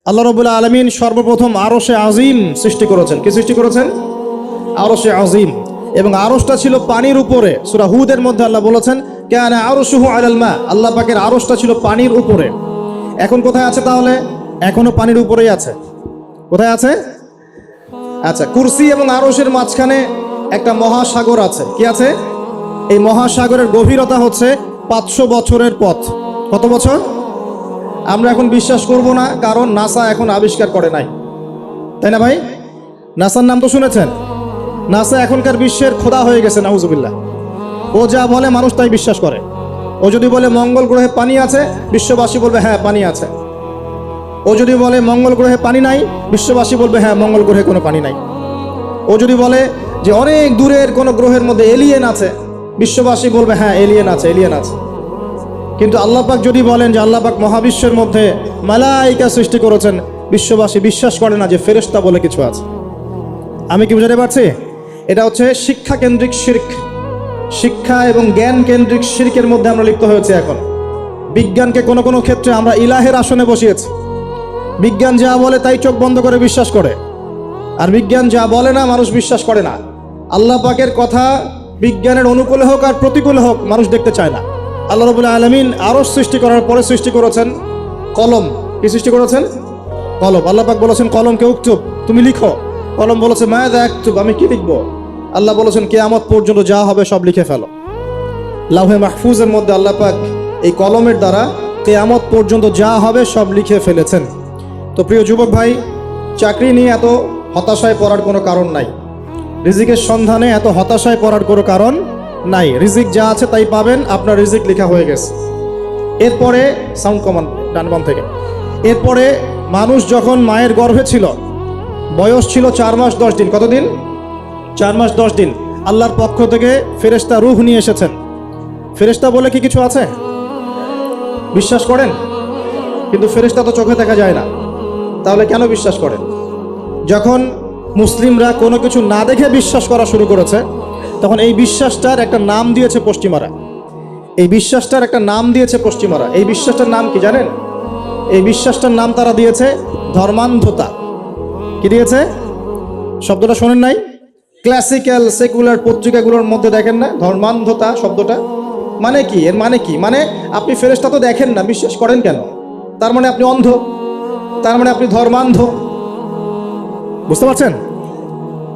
আল্লাহ রাব্বুল আলামিন সর্বপ্রথম আরশে আজিম সৃষ্টি করেছেন। কি সৃষ্টি করেছেন? আরশে আজিম। এবং আরশটা ছিল পানির উপরে। সূরা হুদের মধ্যে আল্লাহ বলেছেন কানা আরশুহু আলাল মা, আল্লাহ পাকের আরশটা ছিল পানির উপরে। এখন কোথায় আছে তাহলে? এখনো পানির উপরেই আছে। কোথায় আছে? আচ্ছা, কুরসি এবং আরশের মাঝখানে একটা মহাসাগর আছে। কি আছে? এই মহাসাগরের গভীরতা হচ্ছে 500 বছরের পথ। কত বছর? আমরা এখন বিশ্বাস করব না, কারণ নাসা এখন আবিষ্কার করে নাই, তাই না ভাই? নাসার নাম তো শুনেছেন। নাসা এখনকার বিশ্বের খোদা হয়ে গেছে, নাউজুবিল্লাহ। ও যা বলে মানুষ তাই বিশ্বাস করে। ও যদি বলে মঙ্গল গ্রহে পানি আছে, বিশ্ববাসী বলবে হ্যাঁ পানি আছে। ও যদি বলে মঙ্গল গ্রহে পানি নাই, বিশ্ববাসী বলবে হ্যাঁ মঙ্গল গ্রহে কোনো পানি নাই। ও যদি বলে যে অনেক দূরের কোনো গ্রহের মধ্যে এলিয়েন আছে, বিশ্ববাসী বলবে হ্যাঁ এলিয়েন আছে, এলিয়েন আছে। কিন্তু আল্লাহ পাক যদি বলেন যে আল্লাহ পাক মহাবিশ্বের মধ্যে মালাইকা সৃষ্টি করেছেন, বিশ্ববাসী বিশ্বাস করে না যে ফেরেশতা বলে কিছু আছে। আমি কি বুঝাতে পারছি? এটা হচ্ছে শিক্ষা কেন্দ্রিক শিরক। শিক্ষা এবং জ্ঞান কেন্দ্রিক শিরকের মধ্যে আমরা লিপ্ত হয়েছে এখন। বিজ্ঞানকে কোনো কোনো ক্ষেত্রে আমরা ইলাহের আসনে বসিয়েছি। বিজ্ঞান যা বলে তাই চোখ বন্ধ করে বিশ্বাস করে, আর বিজ্ঞান যা বলে না মানুষ বিশ্বাস করে না। আল্লাহ পাকের কথা বিজ্ঞানের অনুকূলে হোক আর প্রতিকূলে হোক মানুষ দেখতে চায় না। আল্লাহ রাব্বুল আলামিন আরশ সৃষ্টি করার পরে সৃষ্টি করেছেন কলম। কি সৃষ্টি করেছেন? কলম। আল্লাহ পাক বলেছেন কলমকে উকতুব, তুমি লিখো। কলম বলেছে মাযা আকতুব, আমি কি লিখবো? আল্লাহ বলেছেন কিয়ামত পর্যন্ত যা হবে সব লিখে ফেলো। লাউহে মাহফুজের মধ্যে আল্লাহ পাক এই কলমের দ্বারা কিয়ামত পর্যন্ত যা হবে সব লিখে ফেলেছেন। তো প্রিয় যুবক ভাই, চাকরি নিয়ে এত হতাশায় পড়ার কোনো কারণ নাই। রিজিকের সন্ধানে এত হতাশায় পড়ার কোনো কারণ নাই। রিজিক যা আছে তাই পাবেন, আপনার রিজিক লেখা হয়ে গেছে। এরপরে সাউন্ড কমান ডানবাম থেকে। এরপরে মানুষ যখন মায়ের গর্ভে ছিল, বয়স ছিল 4 মাস 10 দিন। কতদিন? 4 মাস 10 দিন। আল্লাহর পক্ষ থেকে ফেরেশতা রূহ নিয়ে এসেছেন। ফেরেশতা বলে কি কিছু আছে? বিশ্বাস করেন? কিন্তু ফেরেশতা তো চোখে দেখা যায় না, তাহলে কেন বিশ্বাস করেন? যখন মুসলিমরা কোনো কিছু না দেখে বিশ্বাস করা শুরু করেছে, তখন এই বিশ্বাসটার একটা নাম দিয়েছে পশ্চিমারা। এই বিশ্বাসটার একটা নাম দিয়েছে পশ্চিমারা। এই বিশ্বাসটার নাম কি জানেন? এই বিশ্বাসটার নাম তারা দিয়েছে ধর্মান্ধতা। কি দিয়েছে? শব্দটা শোনেন নাই? ক্লাসিক্যাল সেকুলার পত্রিকাগুলোর মধ্যে দেখেন না ধর্মান্ধতা শব্দটা? মানে কি? এর মানে কি? মানে আপনি ফেরেশতা তো দেখেন না, বিশ্বাস করেন কেন? তার মানে আপনি অন্ধ, তার মানে আপনি ধর্মান্ধ। বুঝতে পারছেন?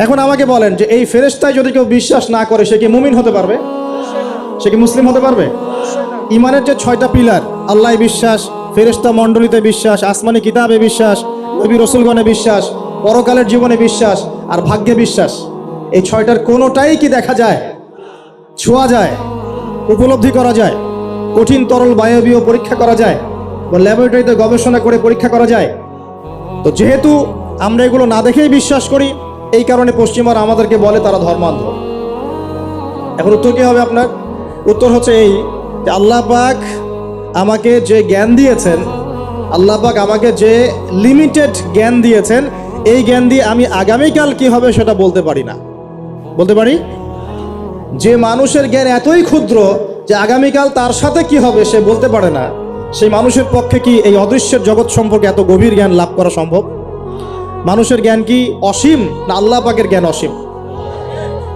এখন আমাকে বলেন যে এই ফেরেশতায় যদি কেউ বিশ্বাস না করে, সে কি মুমিন হতে পারবে? সে কি মুসলিম হতে পারবে? ইমানের যে 6টা পিলার, আল্লাহ বিশ্বাস, ফেরেশতা মণ্ডলীতে বিশ্বাস, আসমানি কিতাবে বিশ্বাস, নবী রসুলগণে বিশ্বাস, পরকালের জীবনে বিশ্বাস, আর ভাগ্যে বিশ্বাস, এই 6টার কোনোটাই কি দেখা যায়, ছোঁয়া যায়, উপলব্ধি করা যায়? কঠিন তরল বায়বীয় পরীক্ষা করা যায়, বা ল্যাবরেটরিতে গবেষণা করে পরীক্ষা করা যায়? তো যেহেতু আমরা এগুলো না দেখেই বিশ্বাস করি, এই কারণে পশ্চিমারা আমাদেরকে বলে তারা ধর্মান্ধ। এখন উত্তর কি হবে আপনার? উত্তর হচ্ছে এই যে আল্লাহ পাক আমাকে যে জ্ঞান দিয়েছেন, আল্লাহ পাক আমাকে যে লিমিটেড জ্ঞান দিয়েছেন, এই জ্ঞান দিয়ে আমি আগামীকাল কি হবে সেটা বলতে পারি না। বলতে পারি? যে মানুষের জ্ঞান এতই ক্ষুদ্র যে আগামীকাল তার সাথে কি হবে সে বলতে পারে না, সেই মানুষের পক্ষে কি এই অদৃশ্যের জগৎ সম্পর্কে এত গভীর জ্ঞান লাভ করা সম্ভব? মানুষের জ্ঞান কি অসীম, না আল্লাহ পাকের জ্ঞান অসীম?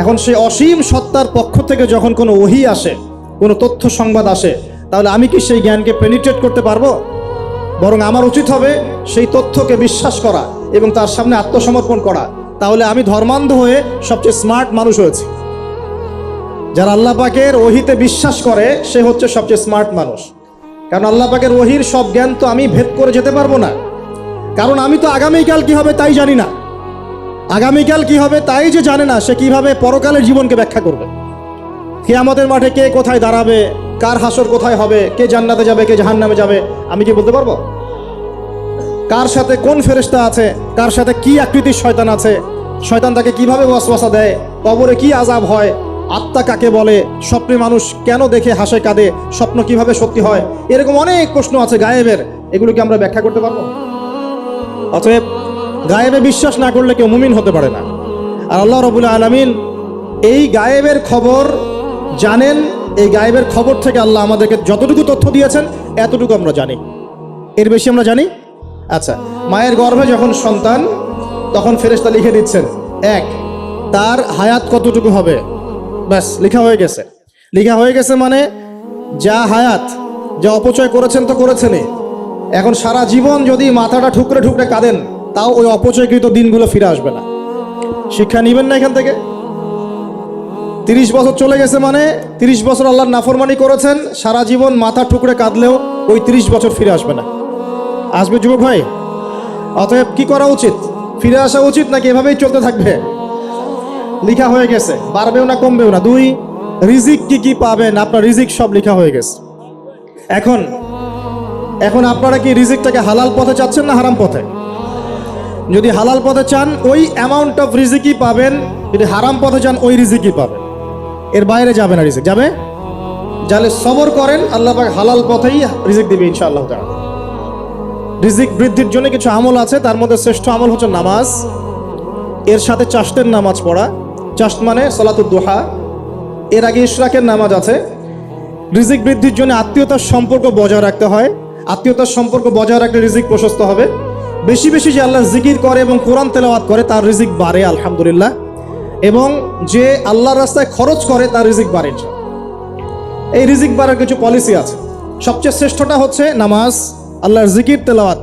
এখন সেই অসীম সত্তার পক্ষ থেকে যখন কোনো ওহী আসে, কোনো তথ্য সংবাদ আসে, তাহলে আমি কি সেই জ্ঞানকে পেনিট্রেট করতে পারবো? বরং আমার উচিত হবে সেই তথ্যকে বিশ্বাস করা এবং তার সামনে আত্মসমর্পণ করা। তাহলে আমি ধর্মান্ধ হয়ে সবচেয়ে স্মার্ট মানুষ হয়েছি। যারা আল্লাহ পাকের ওহীতে বিশ্বাস করে সে হচ্ছে সবচেয়ে স্মার্ট মানুষ। কারণ আল্লাহ পাকের ওহীর সব জ্ঞান তো আমি ভেদ করে যেতে পারবো না, কারণ আমি তো আগামীকাল কি হবে তাই জানি না। আগামীকাল কি হবে তাই যে জানে না, সে কিভাবে পরকালের জীবনকে ব্যাখ্যা করবে? কিয়ামতের মাঠে কে কোথায় দাঁড়াবে, কার হাসর কোথায় হবে, কে জান্নাতে যাবে কে জাহান্নামে যাবে, আমি কি বলতে পারবো? কার সাথে কোন ফেরেশতা আছে, কার সাথে কি আকৃতির শয়তান আছে, শয়তান তাকে কিভাবে ওয়াসওয়াসা দেয়, কবরে কি আযাব হয়, আত্মা কাকে বলে, স্বপ্নে মানুষ কেন দেখে হাসে কাঁদে, স্বপ্ন কিভাবে সত্যি হয়, এরকম অনেক প্রশ্ন আছে গায়েবের। এগুলো কি আমরা ব্যাখ্যা করতে পারবো? অতএব গায়েবে বিশ্বাস না করলে কেউ মুমিন হতে পারে না। আর আল্লাহ রাব্বুল আলামিন এই গায়েবের খবর জানেন। এই গায়েবের খবর থেকে আল্লাহ আমাদেরকে যতটুকু তথ্য দিয়েছেন এতটুকু আমরা জানি। এর বেশি আমরা জানি আচ্ছা, মায়ের গর্ভে যখন সন্তান, তখন ফেরেশতা লিখে দিচ্ছেন এক, তার হায়াত কতটুকু হবে, ব্যাস লেখা হয়ে গেছে। লেখা হয়ে গেছে মানে যা হায়াত, যা অপচয় করেছেন তো করেছেনই। এখন সারা জীবন যদি মাথাটা ঠুকরে ঠুকরে কাঁদেন, তাও ওই অপচয়কৃত দিনগুলো ফিরে আসবে না। শিক্ষা নিবেন না এখান থেকে? 30 বছর চলে গেছে মানে 30 বছর আল্লাহর নাফরমানি করেছেন, সারা জীবন মাথা ঠুকরে কাঁদলেও ওই 30 বছর ফিরে আসবে না। আসবে যুবক ভাই? অতএব কি করা উচিত? ফিরে আসা উচিত নাকি এভাবেই চলতে থাকবে? লেখা হয়ে গেছে, বাড়বেও না কমবেও না। 2, রিজিক কি কি পাবেন, আপনার রিজিক সব লেখা হয়ে গেছে। এখন আপনারা কি রিজিকটাকে হালাল পথে চাচ্ছেন না হারাম পথে? যদি হালাল পথে চান ওই অ্যামাউন্ট অফ রিজিকই পাবেন, যদি হারাম পথে চান ওই রিজিকই পাবেন, এর বাইরে যাবে না রিজিক। যাবে? যাহলে সবর করেন, আল্লাহ পাক হালাল পথেই রিজিক দিবে ইনশাআল্লাহ তাআলা। রিজিক বৃদ্ধির জন্য কিছু আমল আছে, তার মধ্যে শ্রেষ্ঠ আমল হচ্ছে নামাজ, এর সাথে চাষতের নামাজ পড়া। চাষত মানে সালাতুদ দুহা, এর আগে ইশরাকের নামাজ আছে। রিজিক বৃদ্ধির জন্য আত্মীয়তার সম্পর্ক বজায় রাখতে হয়, আত্মীয়তার সম্পর্ক বজায় রাখলে রিজিক প্রশস্ত হবে। বেশি বেশি যে আল্লাহর জিকির করে এবং কোরআন তেলাওয়াত করে তার রিজিক বাড়ে আলহামদুলিল্লাহ, এবং যে আল্লাহর রাস্তায় খরচ করে তার রিজিক বাড়ে। এই রিজিক বাড়ার কিছু পলিসি আছে। সবচেয়ে শ্রেষ্ঠটা হচ্ছে নামাজ, আল্লাহর জিকির তেলাওয়াত,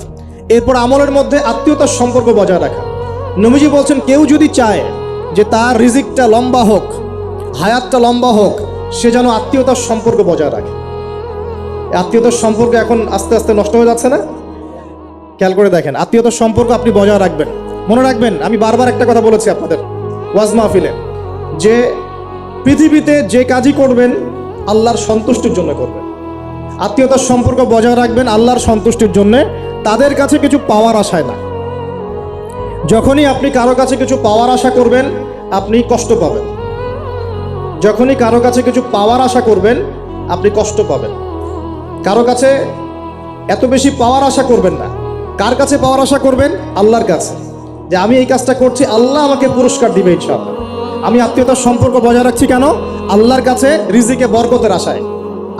এরপর আমলের মধ্যে আত্মীয়তার সম্পর্ক বজায় রাখা। নবীজি বলছেন কেউ যদি চায় যে তার রিজিকটা লম্বা হোক, হায়াতটা লম্বা হোক, সে যেন আত্মীয়তার সম্পর্ক বজায় রাখে। আত্মীয়তার সম্পর্ক এখন আস্তে আস্তে নষ্ট হয়ে যাচ্ছে না? খেয়াল করে দেখেন, আত্মীয়তার সম্পর্ক আপনি বজায় রাখবেন। মনে রাখবেন, আমি বারবার একটা কথা বলেছি আপনাদের ওয়াজ মাহফিলে, যে পৃথিবীতে যে কাজই করবেন আল্লাহর সন্তুষ্টির জন্য করবেন। আত্মীয়তার সম্পর্ক বজায় রাখবেন আল্লাহর সন্তুষ্টির জন্য, তাদের কাছে কিছু পাওয়ার আশায় না। যখনই আপনি কারো কাছে কিছু পাওয়ার আশা করবেন আপনি কষ্ট পাবেন। যখনই কারো কাছে কিছু পাওয়ার আশা করবেন আপনি কষ্ট পাবেন। কারো কাছে এত বেশি পাওয়ার আশা করবেন না। কার কাছে পাওয়ার আশা করবেন? আল্লাহর কাছে, যে আমি এই কাজটা করছি, আল্লাহ আমাকে পুরস্কার দিবে ইনশাআল্লাহ। আমি আত্মীয়তার সম্পর্ক বজায় রাখছি কেন? আল্লাহর কাছে রিজিকে বরকতের আশায়,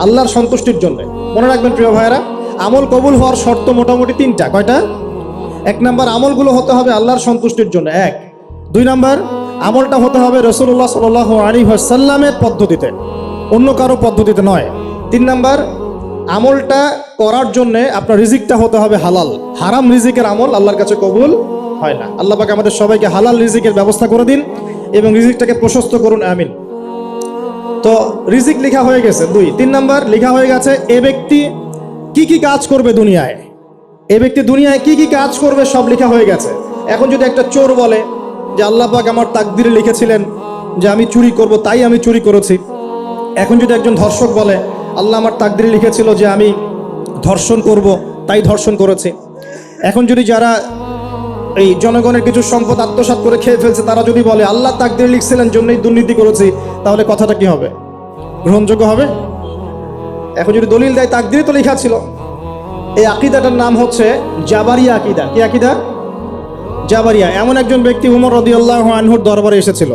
আল্লাহর সন্তুষ্টির জন্য। মনে রাখবেন প্রিয় ভাইয়েরা, আমল কবুল হওয়ার শর্ত মোটামুটি 3টা। কয়টা? 1 নাম্বার, আমলগুলো হতে হবে আল্লাহর সন্তুষ্টির জন্য, 1। 2 নাম্বার, আমলটা হতে হবে রাসূলুল্লাহ সাল্লাল্লাহু আলাইহি ওয়াসাল্লামের পদ্ধতিতে, অন্য কারো পদ্ধতিতে নয়। 3 নাম্বার, আমলটা করার জন্য আপনার রিজিকটা হতে হবে হালাল। হারাম রিজিকের আমল আল্লাহর কাছে কবুল হয় না। আল্লাহ পাক আমাদের সবাইকে হালাল রিজিকের ব্যবস্থা করে দিন এবং রিজিকটাকে প্রশস্ত করুন, আমিন। তো রিজিক লেখা হয়ে গেছে 2। 3 নাম্বার, লেখা হয়ে গেছে এ ব্যক্তি কি কি কাজ করবে দুনিয়ায়, এ ব্যক্তি দুনিয়ায় কি কি কাজ করবে সব লেখা হয়ে গেছে। এখন যদি একটা চোর বলে যে আল্লাহ পাক আমার তাকদিরে লিখেছিলেন যে আমি চুরি করব, তাই আমি চুরি করেছি। এখন যদি একজন ধর্ষক বলে আল্লাহ আমার তাকদিরে লিখেছিল যে আমি ধর্ষণ করব, তাই ধর্ষণ করেছি। এখন যদি যারা এই জনগণের কিছু সম্পদ আত্মসাৎ করে খেয়ে ফেলছে তারা যদি বলে আল্লাহ তাকদিরে লিখছিলেন জন্যই দুর্নীতি করেছি, তাহলে কথাটা কি হবে? গ্রহণযোগ্য হবে? এখন যদি দলিল দেয় তাকদিরে তো লেখা ছিল। এই আকীদাটার নাম হচ্ছে জাবারিয়া আকীদা। কি আকীদা? জাবারিয়া। এমন একজন ব্যক্তি উমর রাদিয়াল্লাহু আনহুর দরবারে এসেছিল,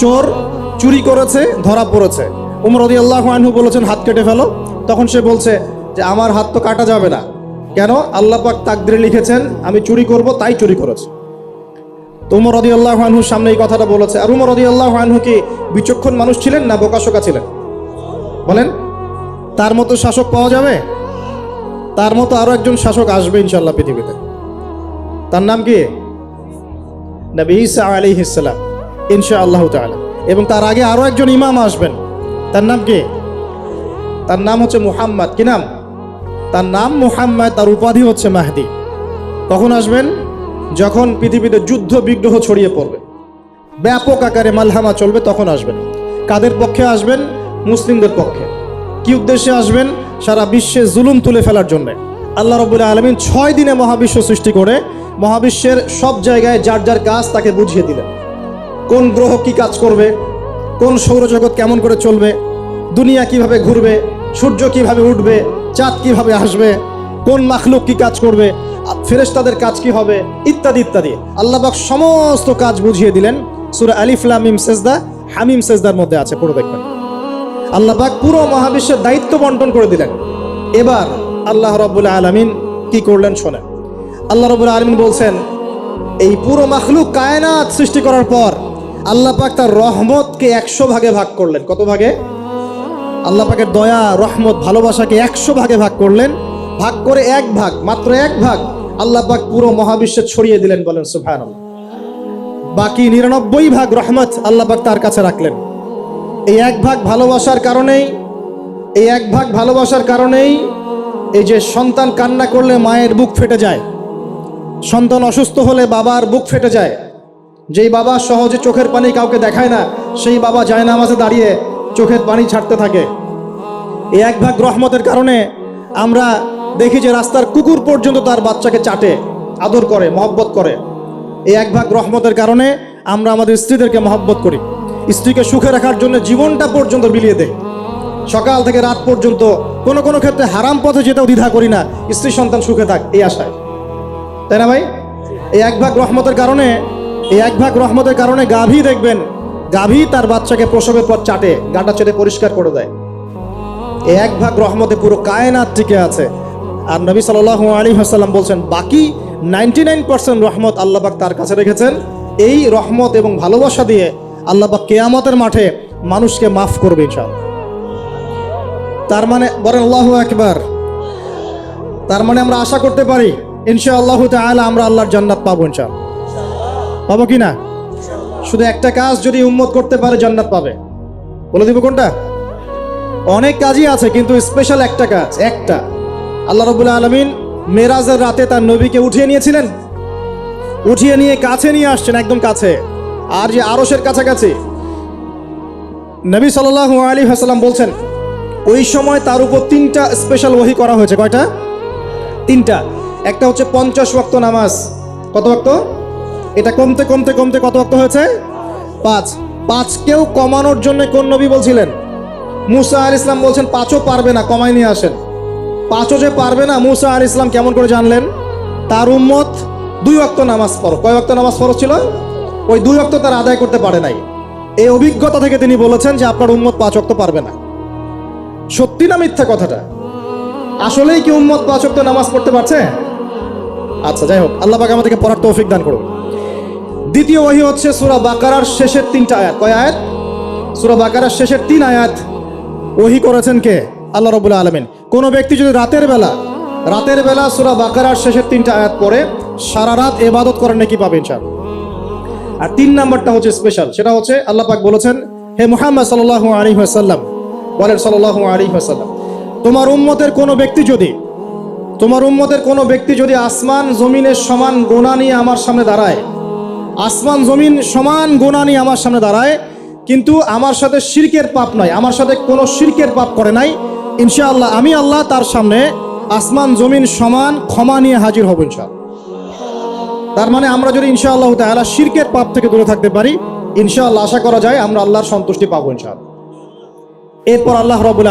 চোর চুরি করেছে, ধরা পড়েছে। উমর রাদিয়াল্লাহু আনহু বলেছেন হাত কেটে ফেলো। তখন সে বলছে যে আমার হাত তো কাটা যাবে না। কেন? আল্লাহ পাক তাকদিরে লিখেছেন আমি চুরি করব, তাই চুরি করেছি। তো উমর রাদিয়াল্লাহু আনহুর সামনে এই কথাটা বলেছে। আর উমর রাদিয়াল্লাহু আনহু কি বিচক্ষণ মানুষ ছিলেন না বোকাশোকা ছিলেন? বলেন, তার মতো শাসক পাওয়া যাবে? তার মতো আরো একজন শাসক আসবে ইনশাআল্লাহ পৃথিবীতে। তার নাম কি? নবী ঈসা আলাইহিস সালাম ইনশাআল্লাহ তাআলা। এবং তার আগে আরো একজন ইমাম আসবেন। তার নাম কি? তার নাম হচ্ছে মুহাম্মদ। কি নাম? তার নাম মুহাম্মদ, তার উপাধি হচ্ছে মাহদি। কখন আসবেন? যখন পৃথিবীতে যুদ্ধ বিগ্রহ ছড়িয়ে পড়বে, ব্যাপক আকারে মালহামা চলবে, তখন আসবেন। কাদের পক্ষে আসবেন? মুসলিমদের পক্ষে। কি উদ্দেশ্যে আসবেন? সারা বিশ্বে জুলুম তুলে ফেলার জন্য। আল্লাহ রাব্বুল আলামিন 6 দিনে মহাবিশ্ব সৃষ্টি করে মহাবিশ্বের সব জায়গায় যার যার কাজ তাকে বুঝিয়ে দিলেন। কোন গ্রহ কি কাজ করবে, কোন সৌরজগৎ কেমন করে চলবে, দুনিয়া কিভাবে ঘুরবে, সূর্য কিভাবে উঠবে, চাঁদ কিভাবে আসবে, কোন মাখলুক কি কাজ করবে, ফেরেশতাদের কাজ কি হবে, ইত্যাদি ইত্যাদি। আল্লাহ পাক সমস্ত কাজ বুঝিয়ে দিলেন। সূরা আলিফ লাম মিম সেজদা, হামিম সেজদার মধ্যে আছে, পড়ে দেখবেন। আল্লাহ পাক পুরো মহাবিশ্বের দায়িত্ব বন্টন করে দিলেন। এবার আল্লাহ রাব্বুল আলামিন কি করলেন শোনেন। আল্লাহ রাব্বুল আলামিন বলছেন এই পুরো মাখলুক কায়নাত সৃষ্টি করার পর আল্লাহ পাক তার রহমতকে 100 ভাগে ভাগ করলেন। কত ভাগে? আল্লাহ পাকের দয়া, রহমত, ভালোবাসাকে 100 ভাগে ভাগ করলেন। ভাগ করে এক ভাগ, মাত্র এক ভাগ আল্লাহ পাক পুরো মহাবিশ্বে ছড়িয়ে দিলেন। বলেন সুবহানাল্লাহ। বাকি 99 ভাগ রহমত আল্লাহ পাক তার কাছে রাখলেন। এই এক ভাগ ভালোবাসার কারণেই এই যে সন্তান কান্না করলে মায়ের বুক ফেটে যায়, সন্তান অসুস্থ হলে বাবার বুক ফেটে যায়, যেই বাবা সহজে চোখের পানি কাউকে দেখায় না, সেই বাবা জায়নামাজে দাঁড়িয়ে চোখের পানি ছাড়তে থাকে। এই এক ভাগ রহমতের কারণে আমরা দেখি যে রাস্তার কুকুর পর্যন্ত তার বাচ্চাকে চাটে, আদর করে, মহব্বত করে। এই এক ভাগ রহমতের কারণে আমরা আমাদের স্ত্রীদেরকে মহব্বত করি, স্ত্রীকে সুখে রাখার জন্য জীবনটা পর্যন্ত বিলিয়ে দেয়। সকাল থেকে রাত পর্যন্ত কোনো কোনো ক্ষেত্রে হারাম পথে যেতেও দ্বিধা করি না, স্ত্রী সন্তান সুখে থাক এই আশায়, তাই না ভাই? এই এক ভাগ রহমতের কারণে গাভী দেখবেন, গাভী তার বাচ্চাকে প্রসবের পর চাটে, গাটা চেটে পরিষ্কার করে দেয়। এই এক ভাগ রহমতে পুরো কায়নাত টিকে আছে। আর নবী সাল্লাল্লাহু আলাইহি ওয়াসাল্লাম বলছেন বাকি 99% রহমত আল্লাহ পাক তার কাছে রেখেছেন। এই রহমত এবং ভালোবাসা দিয়ে আল্লাহ পাক কিয়ামতের মাঠে মানুষকে মাফ করবে ইনশাআল্লাহ। তার মানে বলেন আল্লাহু আকবার। তার মানে আমরা আশা করতে পারি ইনশাআল্লাহু তাআলা আমরা আল্লাহর জান্নাত পাবো ইনশাআল্লাহ। পাবো কি না? শুধু একটা কাজ যদি উম্মত করতে পারে জান্নাত পাবে। বলে দিব কোনটা? অনেক কাজই আছে কিন্তু স্পেশাল একটা কাজ, একটা। আল্লাহ রাব্বুল আলামিন মেরাজের রাতে তার নবীকে উঠিয়ে নিয়েছিলেন, উঠিয়ে নিয়ে কাছে নিয়ে আসছেন, একদম কাছে, আর যে আরশের কাছাকাছি। নবী সাল্লাল্লাহু আলাইহি ওয়াসাল্লাম বলছেন ওই সময় তার উপর 3টা স্পেশাল ওহী করা হয়েছে। কয়টা? 3টা। একটা হচ্ছে 50 ওয়াক্ত নামাজ। কত ওয়াক্ত? এটা কমতে কমতে কমতে কত ওয়াক্ত হয়েছে? 5। 5কেও কমানোর জন্য কোন নবী বলছিলেন? মুসা আলাইহিস সালাম বলছেন 5ও পারবে না, কমাই নিয়ে আসেন। 5ও যে পারবে না, মুসা আলাইহিস সালাম কেমন করে জানলেন? তার উম্মত 2 ওয়াক্ত নামাজ পড়ো। কয় ওয়াক্ত নামাজ ফরজ ছিল? ওই 2 ওয়াক্ত তারা আদায় করতে পারে নাই। এই অভিজ্ঞতা থেকে তিনি বলেছেন যে আপনার উম্মত 5 ওয়াক্ত পারবে না। সত্যি না মিথ্যা কথাটা? আসলেই কি উম্মত 5 ওয়াক্ত নামাজ পড়তে পারছে? আচ্ছা, যাই হোক, আল্লাহ পাক আমাদেরকে পড়ার তৌফিক দান করুন। দ্বিতীয় ওহী হচ্ছে সূরা বাকারার শেষের 3টা আয়াত। কয় আয়াত? সূরা বাকারার শেষের 3 আয়াত ওহী করেছেন কে? আল্লাহ রাব্বুল আলামিন। কোন ব্যক্তি যদি রাতের বেলা সূরা বাকারার শেষের 3টা আয়াত পড়ে সারা রাত ইবাদত করেন নাকি পাবে ইনশাআল্লাহ। আর 3 নাম্বারটা হচ্ছে স্পেশাল, সেটা হচ্ছে আল্লাহ পাক বলেছেন হে মুহাম্মদ সাল্লাল্লাহু আলাইহি ওয়াসাল্লাম, বলেন সাল্লাল্লাহু আলাইহি ওয়াসাল্লাম, তোমার উম্মতের কোনো ব্যক্তি যদি আসমান জমিনের সমান গুনাহ নিয়ে আমার সামনে দাঁড়ায়, আসমান জমিন সমান গুনাহ নিয়ে আমার সামনে দাঁড়ায়, কিন্তু আমার সাথে শিরকের পাপ নাই, আমার সাথে কোনো শিরকের পাপ করে নাই, ইনশাআল্লাহ আমি আল্লাহ তার সামনে আসমান জমিন সমান ক্ষমা নিয়ে হাজির হব ইনশাআল্লাহ। তার মানে আমরা যদি ইনশাআল্লাহ তাআলা শিরকের পাপ থেকে দূরে থাকতে পারি, ইনশাআল্লাহ আশা করা যায় আমরা আল্লাহর সন্তুষ্টি পাবো ইনশাআল্লাহ। এরপর আল্লাহ রাব্বুল